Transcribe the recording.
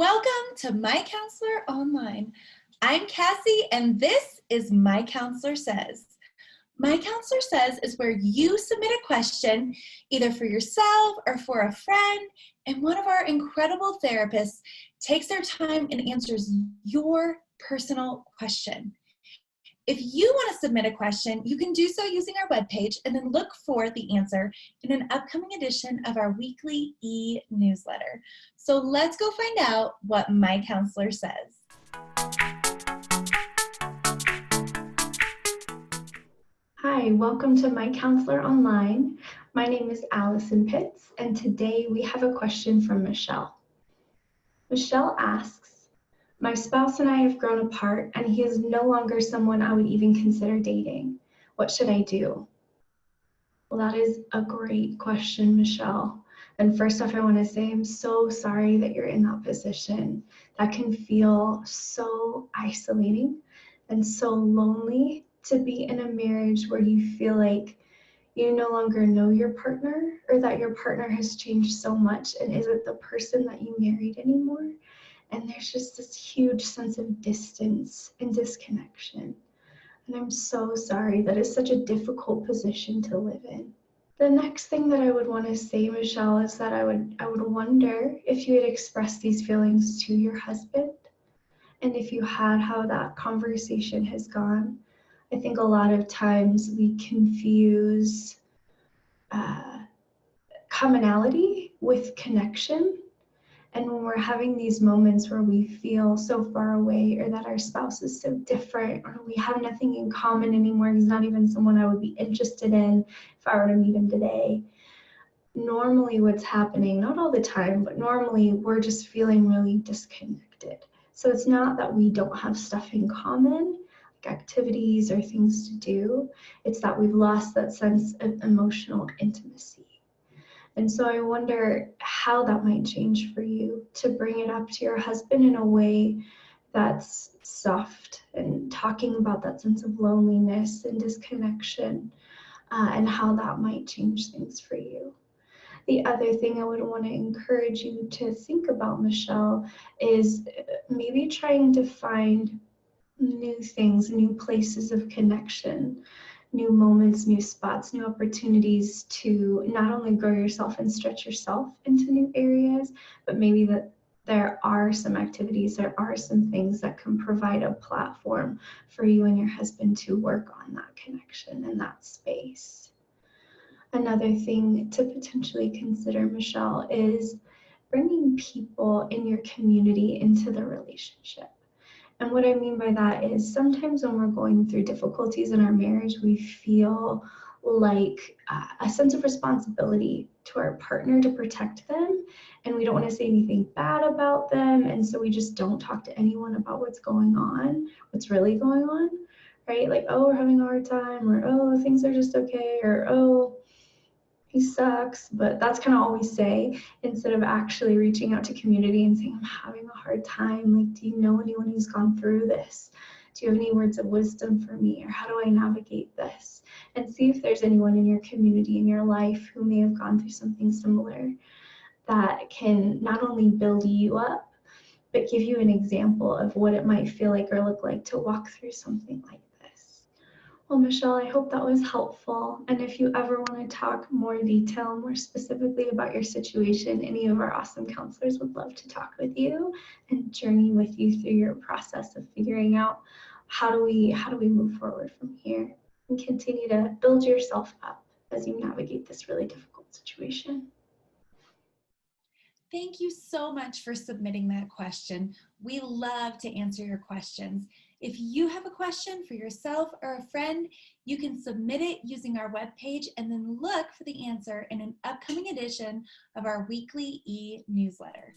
Welcome to MyCounselor.Online. I'm Cassie, and this is My Counselor Says. My Counselor Says is where you submit a question, either for yourself or for a friend, and one of our incredible therapists takes their time and answers your personal question. If you want to submit a question, you can do so using our webpage and then look for the answer in an upcoming edition of our weekly e-newsletter. So let's go find out what My Counselor says. Hi, welcome to My Counselor Online. My name is Alison Pitts, and today we have a question from Michelle. Michelle asks, my spouse and I have grown apart, and he is no longer someone I would even consider dating. What should I do? Well, that is a great question, Michelle. And first off, I want to say I'm so sorry that you're in that position. That can feel so isolating and so lonely to be in a marriage where you feel like you no longer know your partner, or that your partner has changed so much and isn't the person that you married anymore. And there's just this huge sense of distance and disconnection. And I'm so sorry. That is such a difficult position to live in. The next thing that I would want to say, Michelle, is that I would wonder if you had expressed these feelings to your husband, and if you had, how that conversation has gone. I think a lot of times we confuse commonality with connection. And when we're having these moments where we feel so far away, or that our spouse is so different, or we have nothing in common anymore, he's not even someone I would be interested in if I were to meet him today. Normally what's happening, not all the time, but normally we're just feeling really disconnected. So it's not that we don't have stuff in common, like activities or things to do. It's that we've lost that sense of emotional intimacy. And so I wonder how that might change for you to bring it up to your husband in a way that's soft, and talking about that sense of loneliness and disconnection, and how that might change things for you. The other thing I would want to encourage you to think about, Michelle, is maybe trying to find new things, new places of connection, new moments, new spots, new opportunities to not only grow yourself and stretch yourself into new areas, but maybe that there are some activities, there are some things that can provide a platform for you and your husband to work on that connection in that space. Another thing to potentially consider, Michelle, is bringing people in your community into the relationship. And what I mean by that is sometimes when we're going through difficulties in our marriage, we feel like a sense of responsibility to our partner to protect them, and we don't want to say anything bad about them, and so we just don't talk to anyone about what's going on, what's really going on, right? Like, oh, we're having a hard time, or oh, things are just okay, or oh, he sucks. But that's kind of all we say, instead of actually reaching out to community and saying, I'm having a hard time. Like, do you know anyone who's gone through this? Do you have any words of wisdom for me? Or how do I navigate this? And see if there's anyone in your community, in your life, who may have gone through something similar, that can not only build you up, but give you an example of what it might feel like or look like to walk through something like this. Well, Michelle, I hope that was helpful. And if you ever want to talk more detail, more specifically about your situation, any of our awesome counselors would love to talk with you and journey with you through your process of figuring out how do we move forward from here and continue to build yourself up as you navigate this really difficult situation. Thank you so much for submitting that question. We love to answer your questions. If you have a question for yourself or a friend, you can submit it using our webpage and then look for the answer in an upcoming edition of our weekly e-newsletter.